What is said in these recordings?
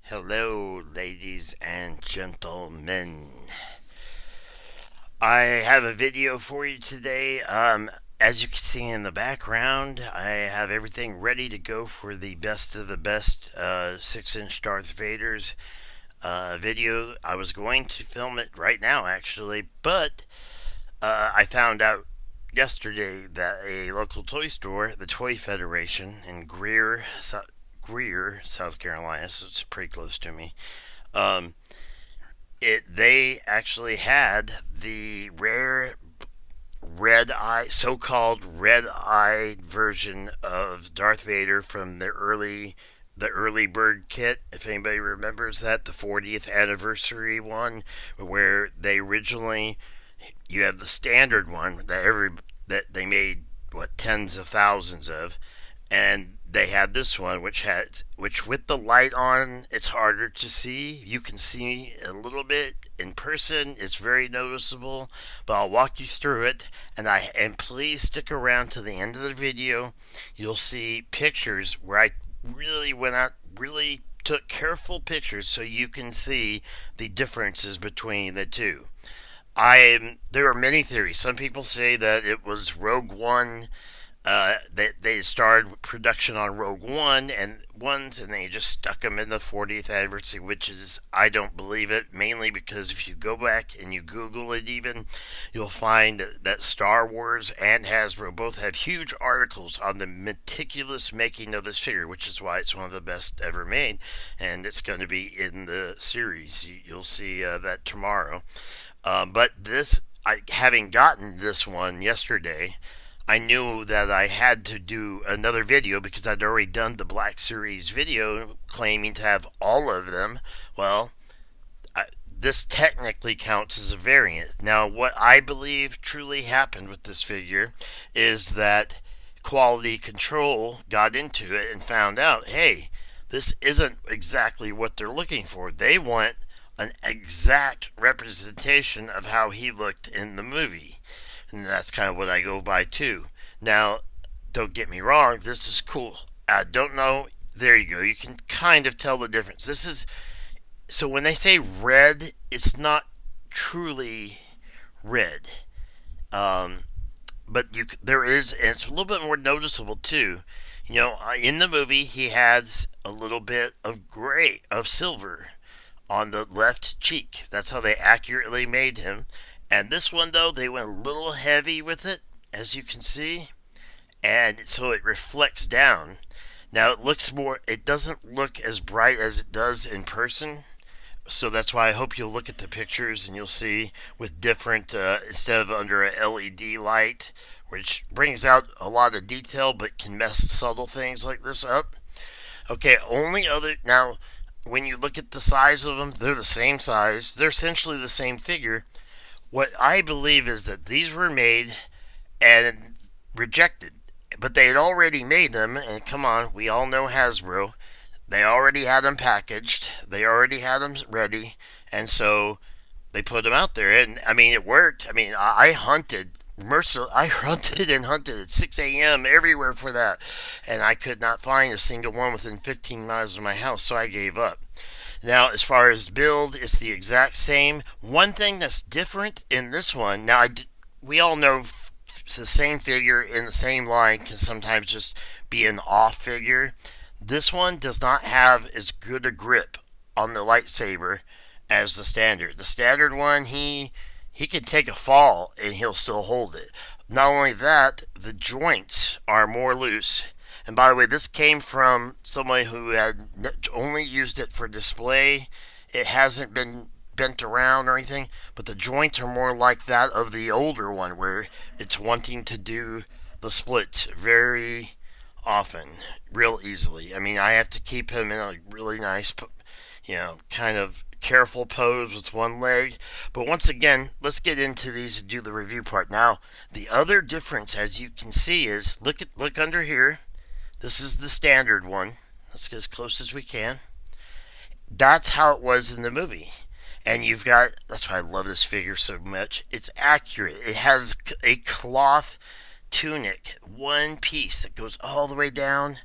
Hello, ladies and gentlemen. I have a video for you today. As you can see in the background, I have everything ready to go for the best of the best 6-inch Darth Vader's video. I was going to film it right now, actually, but I found out yesterday that a local toy store, the Toy Federation in Greer, South Carolina, so it's pretty close to me. Um, they actually had the rare red eye, so-called red-eyed version of Darth Vader from the early bird kit. If anybody remembers that, the 40th anniversary one, where they originally you have the standard one that they made what tens of thousands of, and they had this one which with the light on it's harder to see. You can see a little bit in person, it's very noticeable, but I'll walk you through it. And please stick around to the end of the video. You'll see pictures where I really went out, really took careful pictures so you can see the differences between the two. There are many theories. Some people say that it was Rogue One. They started production on Rogue One and they just stuck them in the 40th anniversary, which is, I don't believe it, mainly because if you go back and you Google it even, you'll find that Star Wars and Hasbro both have huge articles on the meticulous making of this figure, which is why it's one of the best ever made, and it's going to be in the series. You'll see that tomorrow. But having gotten this one yesterday, I knew that I had to do another video because I'd already done the Black Series video claiming to have all of them. Well, this technically counts as a variant. Now, what I believe truly happened with this figure is that quality control got into it and found out, hey, this isn't exactly what they're looking for. They want an exact representation of how he looked in the movie. And that's kind of what I go by too. Now, don't get me wrong, this is cool. I don't know. There you go. You can kind of tell the difference. This is so when they say red, it's not truly red. Um, but there is, and it's a little bit more noticeable too. In the movie, he has a little bit of gray, of silver on the left cheek. That's how they accurately made him. And this one, though, they went a little heavy with it, as you can see, and so it reflects down. Now it doesn't look as bright as it does in person, so that's why I hope you'll look at the pictures and you'll see with different, instead of under a LED light, which brings out a lot of detail but can mess subtle things like this up. Okay, now, when you look at the size of them, they're the same size. They're essentially the same figure. What I believe is that these were made and rejected, but they had already made them, and come on, we all know Hasbro. They already had them packaged, they already had them ready, and so they put them out there, and I mean, it worked. I mean, I hunted. I hunted and hunted at 6 a.m. everywhere for that, and I could not find a single one within 15 miles of my house, so I gave up. Now, as far as build, it's the exact same. One thing that's different in this one, we all know the same figure in the same line can sometimes just be an off figure. This one does not have as good a grip on the lightsaber as the standard. The standard one, he can take a fall and he'll still hold it. Not only that, the joints are more loose. And by the way, this came from somebody who had only used it for display. It hasn't been bent around or anything, but the joints are more like that of the older one, where it's wanting to do the splits very often, real easily. I mean, I have to keep him in a really nice, kind of careful pose with one leg. But once again, let's get into these and do the review part. Now, the other difference, as you can see, is look under here. This is the standard one. Let's get as close as we can. That's how it was in the movie. And that's why I love this figure so much. It's accurate. It has a cloth tunic, one piece that goes all the way down.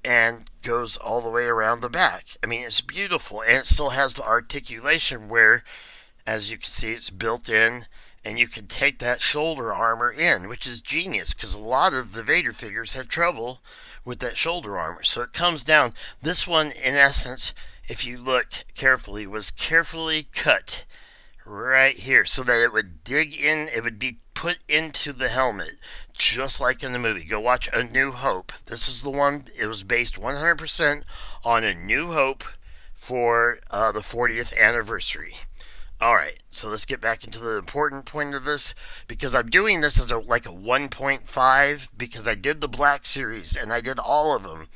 and goes all the way around the back. I mean, it's beautiful, and it still has the articulation where, as you can see, it's built in, and you can take that shoulder armor in, which is genius because a lot of the Vader figures have trouble with that shoulder armor. So it comes down. This one, in essence, if you look carefully, was carefully cut right here so that it would dig in, it would be put into the helmet, just like in the movie. Go watch A New Hope. This is the one, it was based 100% on A New Hope for the 40th anniversary. All right, so let's get back into the important point of this because I'm doing this as like a 1.5 because I did the Black Series and I did all of them,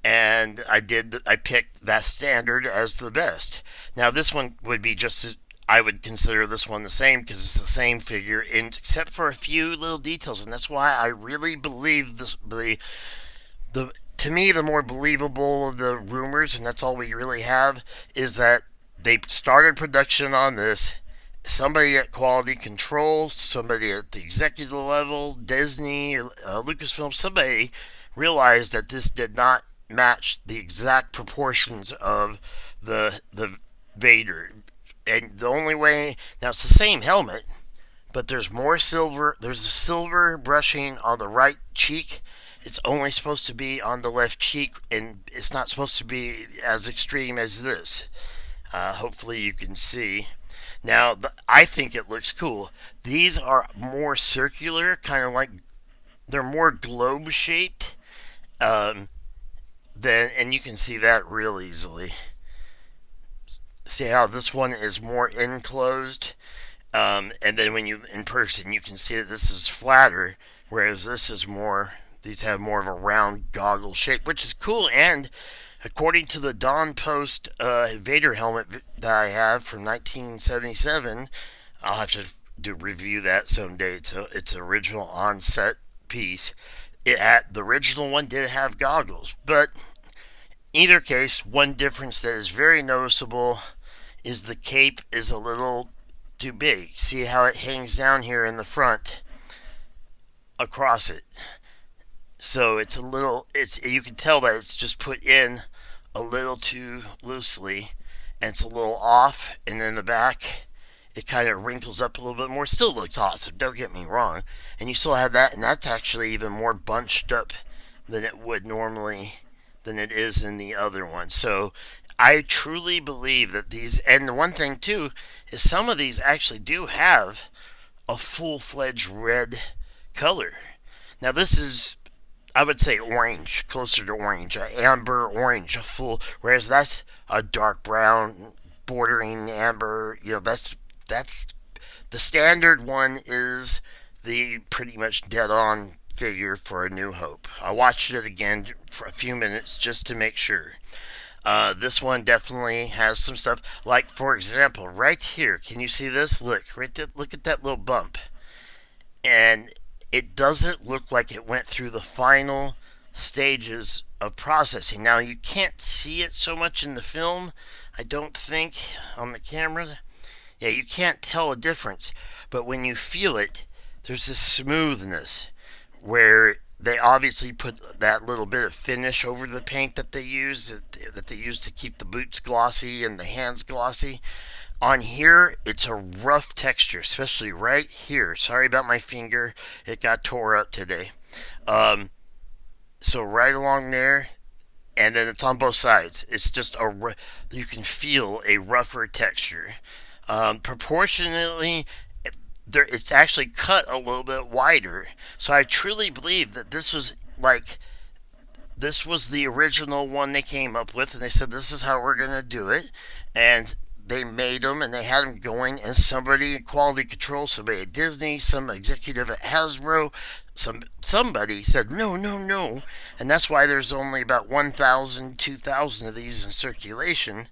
and I picked that standard as the best. Now this one would be just as, I would consider this one the same because it's the same figure except for a few little details, and that's why I really believe the to me the more believable of the rumors, and that's all we really have, is that they started production on this. Somebody at quality control, somebody at the executive level, Disney, Lucasfilm, somebody realized that this did not match the exact proportions of the Vader. And the only way, now it's the same helmet, but there's more silver. There's a silver brushing on the right cheek. It's only supposed to be on the left cheek, and it's not supposed to be as extreme as this. Hopefully you can see. Now, I think it looks cool. These are more circular, kind of like they're more globe shaped. Um, and you can see that real easily. See how this one is more enclosed, and then when you in person, you can see that this is flatter, whereas this is more. These have more of a round goggle shape, which is cool. And according to the Dawn Post Vader helmet that I have from 1977, I'll have to review that someday. It's an original on-set piece. The original one did have goggles, but either case, one difference that is very noticeable is the cape is a little too big. See how it hangs down here in the front across it. So it's a little, you can tell that it's just put in a little too loosely, and it's a little off, and then the back it kind of wrinkles up a little bit more. Still looks awesome, don't get me wrong. And you still have that, and that's actually even more bunched up than it would normally, than it is in the other one. So I truly believe that these, and the one thing too, is some of these actually do have a full-fledged red color. Now this is, I would say orange, closer to orange, amber orange, a full, whereas that's a dark brown bordering amber. That's the standard one is the pretty much dead on figure for A New Hope. I watched it again for a few minutes just to make sure. This one definitely has some stuff. Like for example, right here, can you see this? Look, right there, look at that little bump, and it doesn't look like it went through the final stages of processing. Now you can't see it so much in the film, I don't think, on the camera. Yeah, you can't tell a difference, but when you feel it, there's this smoothness where they obviously put that little bit of finish over the paint that they use to keep the boots glossy and the hands glossy. On here, it's a rough texture, especially right here. Sorry about my finger; it got tore up today. Um, so right along there, and then it's on both sides. It's just you can feel a rougher texture. Proportionately, it's actually cut a little bit wider. So I truly believe that this was the original one they came up with, and they said this is how we're gonna do it, and they made them and they had them going, and somebody in quality control, somebody at Disney, some executive at Hasbro, somebody said no, no, no, and that's why there's only about 1,000, 2,000 of these in circulation,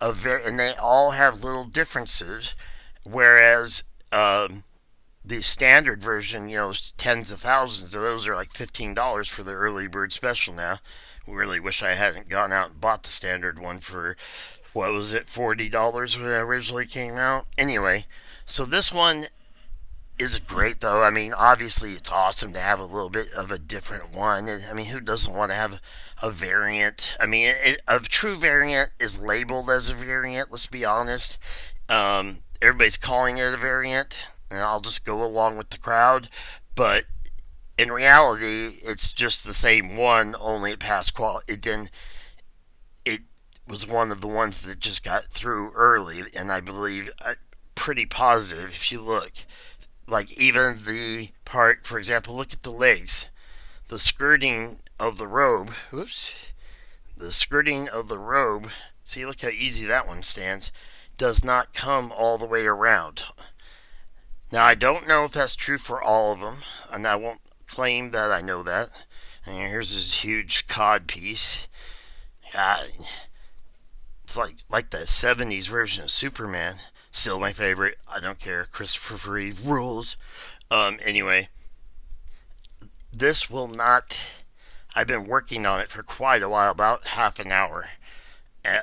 and they all have little differences, whereas the standard version, tens of thousands of those are like $15 for the early bird special now. Really wish I hadn't gone out and bought the standard one for, what was it, $40 when it originally came out. Anyway, so this one, is great though. I mean, obviously it's awesome to have a little bit of a different one. And, I mean, who doesn't want to have a variant? I mean, a true variant is labeled as a variant. Let's be honest. Everybody's calling it a variant, and I'll just go along with the crowd. But in reality, it's just the same one, only it passed quality. It was one of the ones that just got through early, and I believe pretty positive if you look. Like even the part, for example, look at the legs. The skirting of the robe, oops, the skirting of the robe, see, look how easy that one stands, does not come all the way around. Now, I don't know if that's true for all of them, and I won't claim that I know that. And here's this huge cod piece. Uh, it's like the 70s version of Superman. Still my favorite. I don't care. Christopher Reeve rules. Anyway, this will not. I've been working on it for quite a while, about half an hour,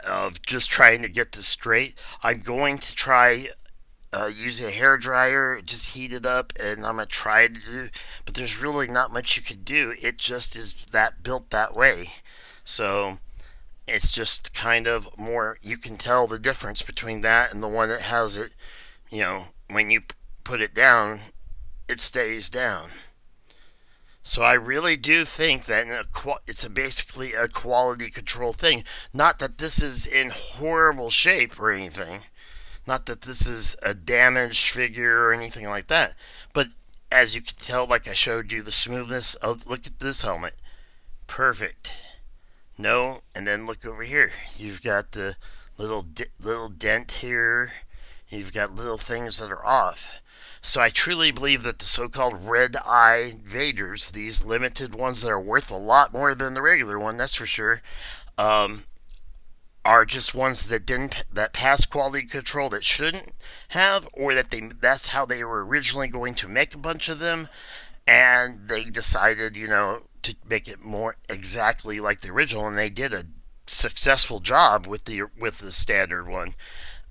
of just trying to get this straight. I'm going to try using a hair dryer, just heat it up, and I'm gonna try to do. But there's really not much you can do. It just is that built that way. So it's just kind of more. You can tell the difference between that and the one that has it. You know, when you put it down, it stays down. So I really do think that it's basically a quality control thing. Not that this is in horrible shape or anything. Not that this is a damaged figure or anything like that. But as you can tell, like I showed you, the smoothness of, look at this helmet. Perfect. No, and then look over here. You've got the little dent here. You've got little things that are off. So I truly believe that the so-called red eye Vaders, these limited ones that are worth a lot more than the regular one, that's for sure, um, are just ones that didn't that pass quality control that shouldn't have, or that's how they were originally going to make a bunch of them, and they decided, to make it more exactly like the original, and they did a successful job with the standard one.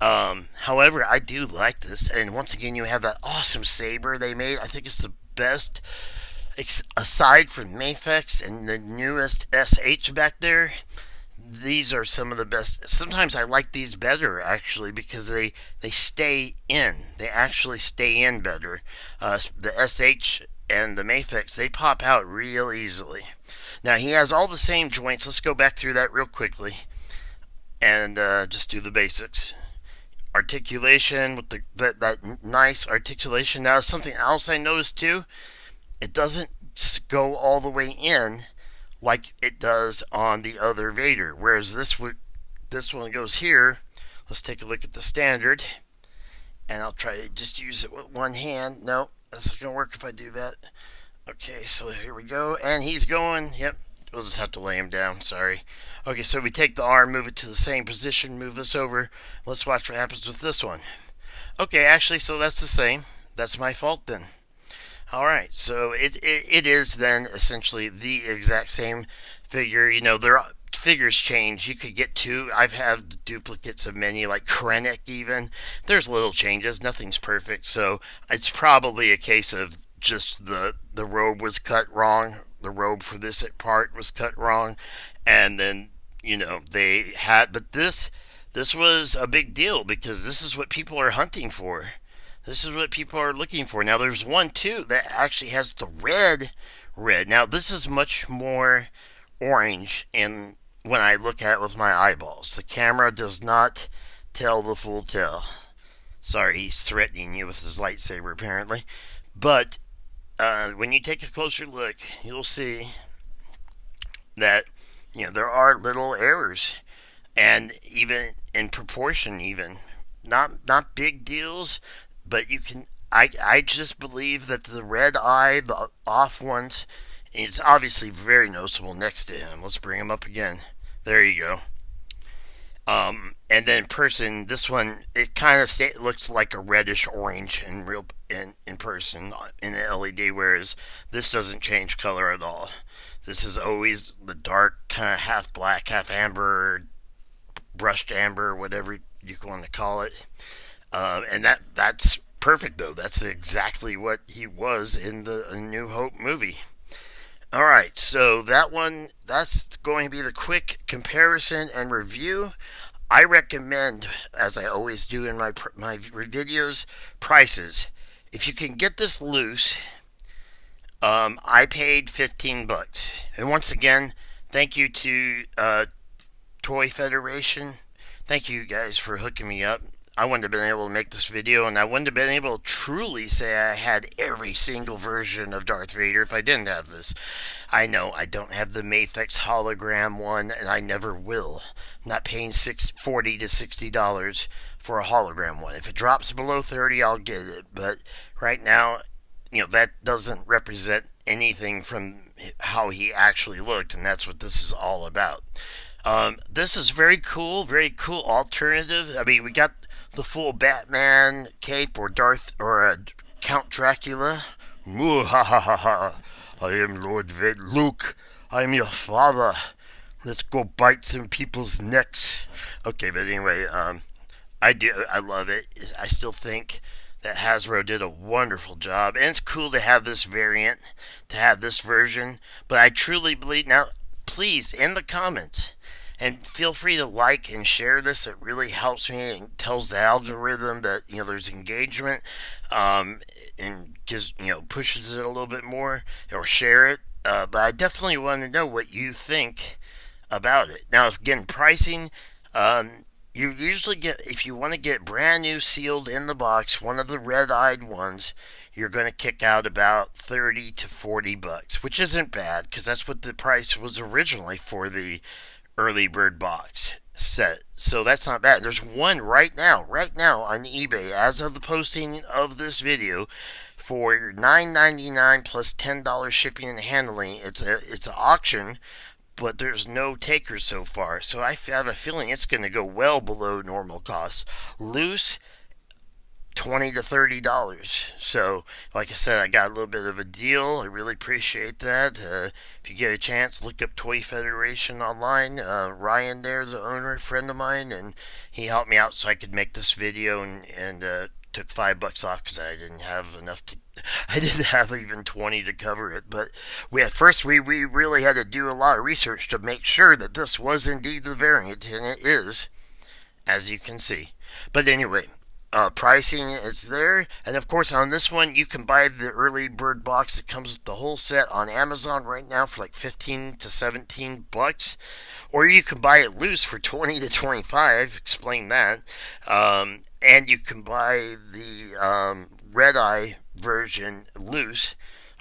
However, I do like this, and once again, you have that awesome saber they made. I think it's the best, aside from Mafex and the newest SH back there. These are some of the best. Sometimes I like these better actually because they stay in. They actually stay in better. The SH and the Mafex, they pop out real easily. Now he has all the same joints. Let's go back through that real quickly and just do the basics. Articulation with that nice articulation. Now something else I noticed too. It doesn't go all the way in like it does on the other Vader. Whereas this one goes here. Let's take a look at the standard, and I'll try to just use it with one hand. No, that's not gonna work if I do that. Okay, so here we go, and he's going. Yep, we'll just have to lay him down. Sorry. Okay, so we take the arm, move it to the same position, move this over. Let's watch what happens with this one. Okay, actually, so that's the same. That's my fault then. All right, so it is then essentially the exact same figure. There are, figures change. You could get two. I've had duplicates of many, like Krennic even. There's little changes. Nothing's perfect, so it's probably a case of just the robe was cut wrong. The robe for this part was cut wrong, and then they had. But this was a big deal because this is what people are hunting for. This is what people are looking for. Now there's one too that actually has the red. Now this is much more orange in when I look at it with my eyeballs. The camera does not tell the full tale. Sorry, he's threatening you with his lightsaber apparently. But when you take a closer look, you'll see that there are little errors, and even in proportion, even not big deals, but you can. I just believe that the red eye, the off ones, is obviously very noticeable next to him. Let's bring him up again. There you go. And then in person, this one it kind of looks like a reddish orange in person in the LED, whereas this doesn't change color at all. This is always the dark kind of half black, half amber, brushed amber, whatever you want to call it. And that's perfect though. That's exactly what he was in the New Hope movie. All right, so that's going to be the quick comparison and review. I recommend, as I always do in my videos, prices. If you can get this loose, I paid $15. And once again, thank you to Toy Federation. Thank you guys for hooking me up. I wouldn't have been able to make this video, and I wouldn't have been able to truly say I had every single version of Darth Vader if I didn't have this. I know I don't have the Mafex hologram one, and I never will. I'm not paying $40 to $60 for a hologram one. If it drops below 30, I'll get it. But right now, that doesn't represent anything from how he actually looked, and that's what this is all about. This is very cool alternative. I mean, we got the full Batman cape or Count Dracula. Moo ha ha ha ha. I am Lord Vader. Luke, I am your father. Let's go bite some people's necks. Okay, but anyway, I love it. I still think that Hasbro did a wonderful job, and it's cool to have this variant, to have this version. But I truly believe now. Please, in the comments, and feel free to like and share this. It really helps me and tells the algorithm that there's engagement, and gives pushes it a little bit more, or share it. But I definitely want to know what you think about it. Now, again, pricing. You usually get, if you want to get brand new sealed in the box, one of the red-eyed ones, you're going to kick out about 30 to 40 bucks, which isn't bad because that's what the price was originally for the early bird box set. So that's not bad. There's one right now on eBay as of the posting of this video for $9.99 plus $10 shipping and handling. It's an auction, but there's no takers so far. So I have a feeling it's going to go well below normal cost. Loose, $20 to $30. So, like I said, I got a little bit of a deal. I really appreciate that. If you get a chance, look up Toy Federation online. Ryan there is the owner, a friend of mine, and he helped me out so I could make this video and took $5 off because I didn't have enough to. I didn't have even 20 to cover it, but at first we really had to do a lot of research to make sure that this was indeed the variant, and it is, as you can see. But anyway, pricing is there, and of course on this one you can buy the early bird box that comes with the whole set on Amazon right now for like 15 to 17 bucks, or you can buy it loose for 20 to 25. Explain that. And you can buy the red eye version loose.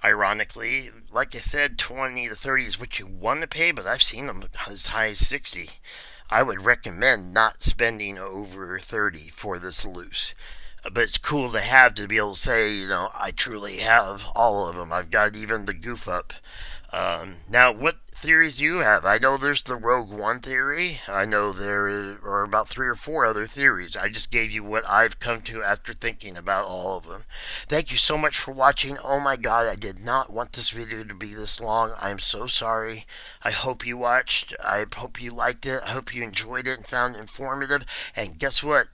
Ironically, like I said, 20 to 30 is what you want to pay, but I've seen them as high as 60. I would recommend not spending over 30 for this loose. But it's cool to be able to say, I truly have all of them. I've got even the goof up. Now, what theories do you have? I know there's the Rogue One theory. I know there are about 3 or 4 other theories. I just gave you what I've come to after thinking about all of them. Thank you so much for watching. Oh my god, I did not want this video to be this long. I'm so sorry. I hope you watched. I hope you liked it. I hope you enjoyed it and found it informative. And guess what?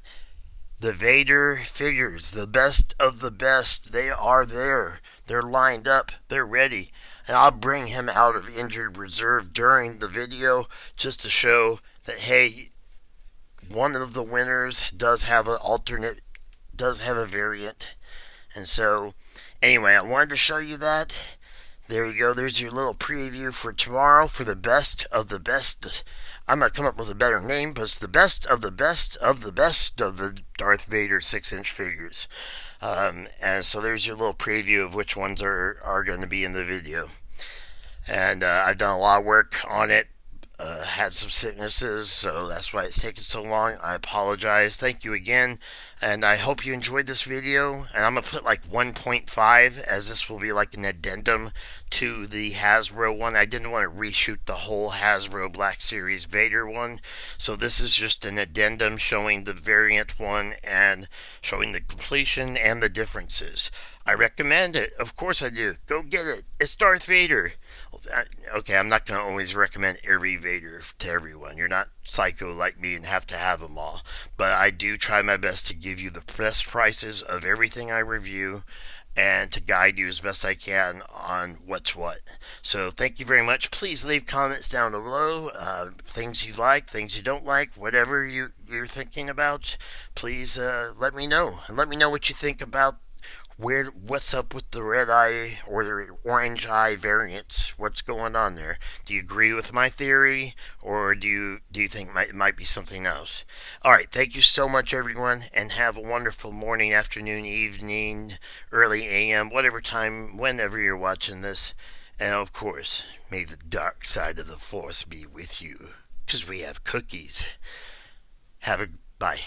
The Vader figures, the best of the best, they are there. They're lined up. They're ready. And I'll bring him out of injured reserve during the video just to show that, hey, one of the winners does have an alternate, does have a variant. And so, anyway, I wanted to show you that. There you go. There's your little preview for tomorrow for the best of the best. I'm going to come up with a better name, but it's the best of the best of the best of the Darth Vader 6-inch figures. And so there's your little preview of which ones are going to be in the video. And I've done a lot of work on it. Had some sicknesses, so that's why it's taken so long. I apologize. Thank you again, and I hope you enjoyed this video. And I'm gonna put like 1.5, as this will be like an addendum to the Hasbro one. I didn't want to reshoot the whole Hasbro Black Series Vader one, so this is just an addendum showing the variant one and showing the completion and the differences. I recommend it. Of course I do. Go get it. It's Darth Vader. Okay, I'm not going to always recommend every Vader to everyone. You're not psycho like me and have to have them all. But I do try my best to give you the best prices of everything I review and to guide you as best I can on what's what. So thank you very much. Please leave comments down below. Things you like, things you don't like, whatever you're thinking about. Please let me know. And let me know what you think about what's up with the red eye or the orange eye variants? What's going on there? Do you agree with my theory, or do you think it might be something else? All right, thank you so much, everyone, and have a wonderful morning, afternoon, evening, early AM, whatever time, whenever you're watching this, and of course, may the dark side of the force be with you, because we have cookies. Have a bye.